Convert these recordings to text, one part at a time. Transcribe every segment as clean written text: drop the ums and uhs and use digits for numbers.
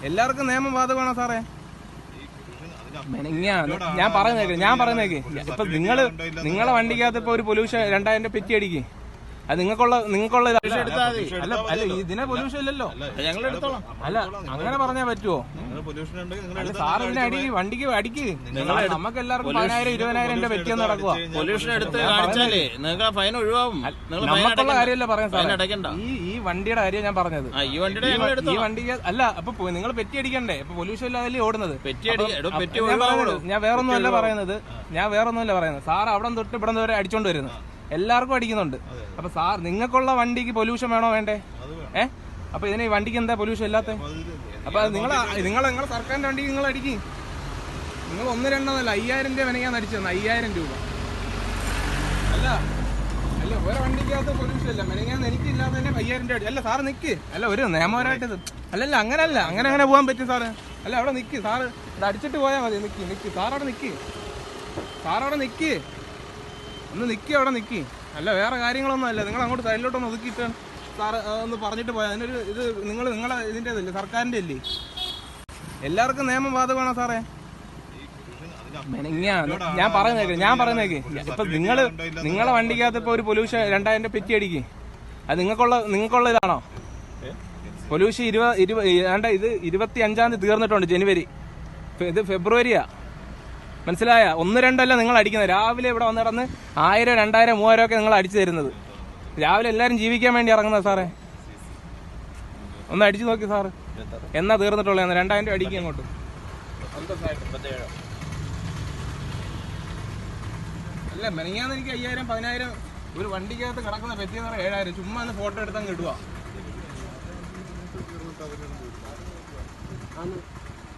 എല്ലാവർക്കും നിയമം ബാധകമാണോ സാറേ? ഞാൻ പറയുന്നേക്ക് ഇപ്പൊ നിങ്ങളെ വണ്ടിക്കകത്ത് ഇപ്പൊ ഒരു പൊല്യൂഷൻ 2000 പെറ്റി അടിക്കും. അത് നിങ്ങൾക്കുള്ള അല്ല ഇതിനെ പൊല്യൂഷൻ ഇല്ലല്ലോ, ഞങ്ങൾ എടുത്തോളാം. അല്ല അങ്ങനെ പറഞ്ഞാൽ പറ്റുമോ? സാർ ഇതിനെ അടിക്ക്, വണ്ടിക്ക് അടിക്ക്. നമുക്ക് എല്ലാവർക്കും 10,000 20,000 പെറ്റിയെന്ന് നടക്കുക. പൊല്യൂഷൻ എടുത്ത് കാണിച്ചാലേ നിങ്ങൾക്ക് ഫൈൻ ഒഴിവാകും. നമുക്കുള്ള കാര്യമല്ല പറയാൻ സാർ, ഈ വണ്ടിയുടെ കാര്യം ഞാൻ പറഞ്ഞത്. ഈ വണ്ടിക്ക് അല്ല, അപ്പൊ നിങ്ങൾ പെറ്റി അടിക്കണ്ടേ? ഇപ്പൊ പൊല്യൂഷൻ ഇല്ലാതെ ഓടുന്നത്. ഞാൻ വേറൊന്നുമല്ല പറയുന്നത്. സാർ അവിടെ തൊട്ട് ഇവിടെ വരെ അടിച്ചോണ്ട് വരുന്നത്, എല്ലാവർക്കും അടിക്കുന്നുണ്ട്. അപ്പൊ സാർ നിങ്ങൾക്കുള്ള വണ്ടിക്ക് പൊല്യൂഷൻ വേണോ വേണ്ടേ? അപ്പൊ ഇതിന് ഈ വണ്ടിക്ക് എന്താ പൊല്യൂഷൻ ഇല്ലാത്ത? അപ്പൊ നിങ്ങളെ സർക്കാരിന്റെ വണ്ടിക്ക് നിങ്ങൾ അടിക്കും. നിങ്ങൾ 1-2 5,000 രൂപ മെനങ്ങാൻ അടിച്ചത്. 5,000 രൂപ അല്ല ഓരോ വണ്ടിക്കകത്ത് പൊല്യൂഷൻ ഇല്ല. മെനങ്ങാൻ എനിക്കില്ലാതെ തന്നെ 5,000 രൂപ. അല്ല സാറ് നിക്ക്. അല്ല ഒരു നിയമപരമായിട്ട് അല്ലല്ല അങ്ങനെ പോകാൻ പറ്റും സാറ്. അല്ല അവിടെ നിക്ക് സാറ്, ഇത് അടിച്ചിട്ട് പോയാൽ മതി. നിക്ക് സാറവിടെ നിക്ക്. ഒന്ന് നിൽക്കി, അവിടെ നിൽക്കി. അല്ല വേറെ കാര്യങ്ങളൊന്നും അല്ല. നിങ്ങൾ അങ്ങോട്ട് സൈഡിലോട്ടൊന്ന് ഒതുക്കിയിട്ട് സാറ് ഒന്ന് പറഞ്ഞിട്ട് പോയാൽ അതിനൊരു ഇത് നിങ്ങളെ ഇതിൻ്റെ ഇതല്ലേ, സർക്കാരിൻ്റെ അല്ലേ? എല്ലാവർക്കും നിയമം ബാധകമാണോ സാറേ? ഞാൻ പറയുന്നേക്ക് ഇപ്പൊ നിങ്ങളെ വണ്ടിക്കകത്ത് ഇപ്പൊ ഒരു പൊല്യൂഷൻ 2000 പെറ്റി അടിക്കും. അത് നിങ്ങൾക്കുള്ള ഇതാണോ പൊല്യൂഷൻ? ഇത് 25-ാം തീയതി തീർന്നിട്ടുണ്ട്, ജനുവരി. ഇത് ഫെബ്രുവരിയാ, മനസ്സിലായ? 1-2 നിങ്ങൾ അടിക്കുന്നത്. രാവിലെ ഇവിടെ വന്ന് കിടന്ന് 1000 2000 3000 ഒക്കെ നിങ്ങൾ അടിച്ചു തരുന്നത്. രാവിലെ എല്ലാവരും ജീവിക്കാൻ വേണ്ടി ഇറങ്ങുന്നത് സാറേ. ഒന്ന് അടിച്ചു നോക്കി സാറ്, എന്നാ തീർന്നിട്ടുള്ള 2000 രൂപ അടിക്കുക അങ്ങോട്ട്. അല്ല മെനങ്ങാന്ന് എനിക്ക് 5,000 10,000 ഒരു വണ്ടിക്കകത്ത് കിടക്കുന്ന പറ്റിയെന്ന് പറഞ്ഞാൽ 7,000. ചുമ്മാ ഒന്ന് ഫോട്ടോ എടുത്താൽ കിട്ടുക.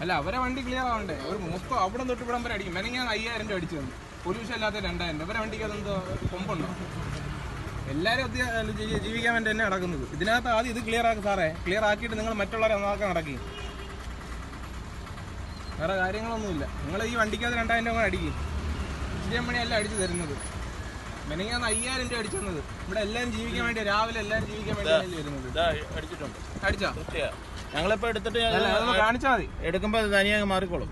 അല്ല അവരെ വണ്ടി ക്ലിയർ ആവണ്ടേ? ഒരു മൊത്തം അവിടെ തൊട്ട് ഇവിടം വരെ അടിക്കും. മെനങ്ങാൻ 5,000 രൂപ അടിച്ചു തന്നു. പൊല്യൂഷൻ അല്ലാത്ത 2,000. ഇവരെ വണ്ടിക്ക് അതെന്തോ കൊമ്പുണ്ടോ? എല്ലാവരും ജീവിക്കാൻ വേണ്ടി തന്നെ നടക്കുന്നത്. ഇതിനകത്ത് ആദ്യം ഇത് ക്ലിയർ ആക്കി സാറേ. ക്ലിയർ ആക്കിയിട്ട് നിങ്ങൾ മറ്റുള്ളവരെ നന്നാക്കാൻ നടക്കി. വേറെ കാര്യങ്ങളൊന്നുമില്ല. നിങ്ങൾ ഈ വണ്ടിക്കകത്ത് 2,000 രൂപ അടിക്കും. ഇഷ്ടം പണിയല്ല അടിച്ചു തരുന്നത്. മെനങ്ങാന്ന് 5,000 രൂപ അടിച്ചു തന്നത്. ഇവിടെ എല്ലാവരും ജീവിക്കാൻ വേണ്ടി, രാവിലെ എല്ലാവരും ജീവിക്കാൻ വേണ്ടി വരുന്നത്. അടിച്ചോ? ഞങ്ങളിപ്പോ എടുത്തിട്ട് കാണിച്ചാൽ മതി. എടുക്കുമ്പോ തനിയെ മാറിക്കോളും.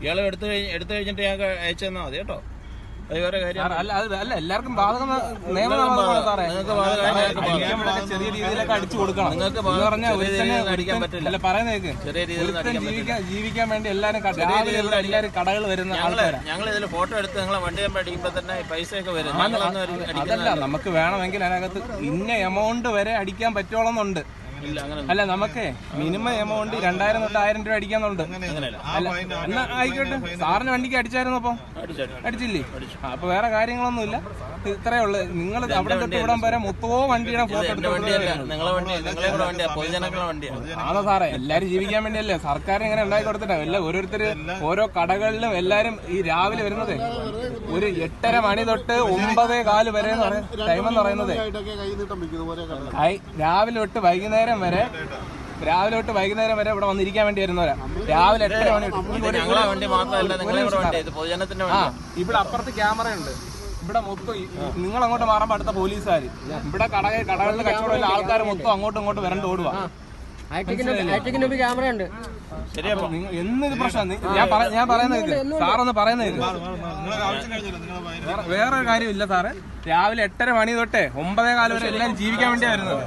ഇയാളെ എടുത്തു കഴിഞ്ഞിട്ട് ഞങ്ങൾക്ക് അയച്ചു തന്നാൽ മതി കേട്ടോ. അത് വേറെ കാര്യം അല്ല. എല്ലാവർക്കും ബാധകം നിയമം സാറേ. ചെറിയ രീതിയിലൊക്കെ അടിച്ചു കൊടുക്കണം. നിങ്ങൾക്ക് അടിക്കാൻ പറ്റില്ല. അല്ല പറയുന്നേക്ക്, ചെറിയ രീതിയിൽ ജീവിക്കാൻ വേണ്ടി എല്ലാരും കടകൾ വരുന്ന ആൾക്കാരാണ്. ഞങ്ങൾ ഇതിൽ ഫോട്ടോ എടുത്ത് നിങ്ങളെ വണ്ടി അടിക്കുമ്പോ തന്നെ പൈസയൊക്കെ വരും. അതല്ല, നമുക്ക് വേണമെങ്കിൽ അതിനകത്ത് ഇന്ന എമൗണ്ട് വരെ അടിക്കാൻ പറ്റോളന്നുണ്ട്. അല്ല നമുക്ക് മിനിമം എമൗണ്ട് 2,000 തൊട്ട് 1,000 രൂപ അടിക്കാന്നുണ്ട്. അല്ല എന്നാ ആയിക്കോട്ടെ. സാറിന് വണ്ടിക്ക് അടിച്ചായിരുന്നു? അപ്പൊ അടിച്ചില്ലേ? അപ്പൊ വേറെ കാര്യങ്ങളൊന്നുമില്ല. ഇത്രയേ ഉള്ളു. നിങ്ങൾ അവിടെ തൊട്ട് ഇവിടം വരെ മൊത്തമോ വണ്ടിയുടെ ഫോട്ടോ ആണോ സാറേ? എല്ലാരും ജീവിക്കാൻ വേണ്ടിയല്ലേ സർക്കാർ ഇങ്ങനെ ഉണ്ടാക്കി കൊടുത്തിട്ടാ. എല്ലാം ഓരോരുത്തര് ഓരോ കടകളിലും എല്ലാരും ഈ രാവിലെ വരുന്നത് ഒരു 8:30 മണി തൊട്ട് 9:15 വരെ ടൈം എന്ന് പറയുന്നത്. രാവിലെ തൊട്ട് വൈകുന്നേരം വരെ ഇവിടെ വന്നിരിക്കാൻ വേണ്ടി വരുന്നവരാ. രാവിലെ 8:30 മണി. ഇവിടെ അപ്പുറത്ത് ക്യാമറ ഉണ്ട്. ഇവിടെ മൊത്തം നിങ്ങൾ അങ്ങോട്ട് മാറുമ്പോ അടുത്ത പോലീസുകാര്. ഇവിടെ കടകളിൽ കച്ചവടമില്ല. ആൾക്കാർ മൊത്തം അങ്ങോട്ടും ഇങ്ങോട്ടും വരണ്ട് ഓടുക. ക്യാമറ ഉണ്ട്. എന്നൊരു പ്രശ്നം ഞാൻ പറയുന്നത് സാറൊന്ന് പറയുന്നത്. വേറെ കാര്യമില്ല സാറേ. രാവിലെ 8:30 മണി തൊട്ടേ 9:15 വരെ എല്ലാവരും ജീവിക്കാൻ വേണ്ടിയാ വരുന്നത്.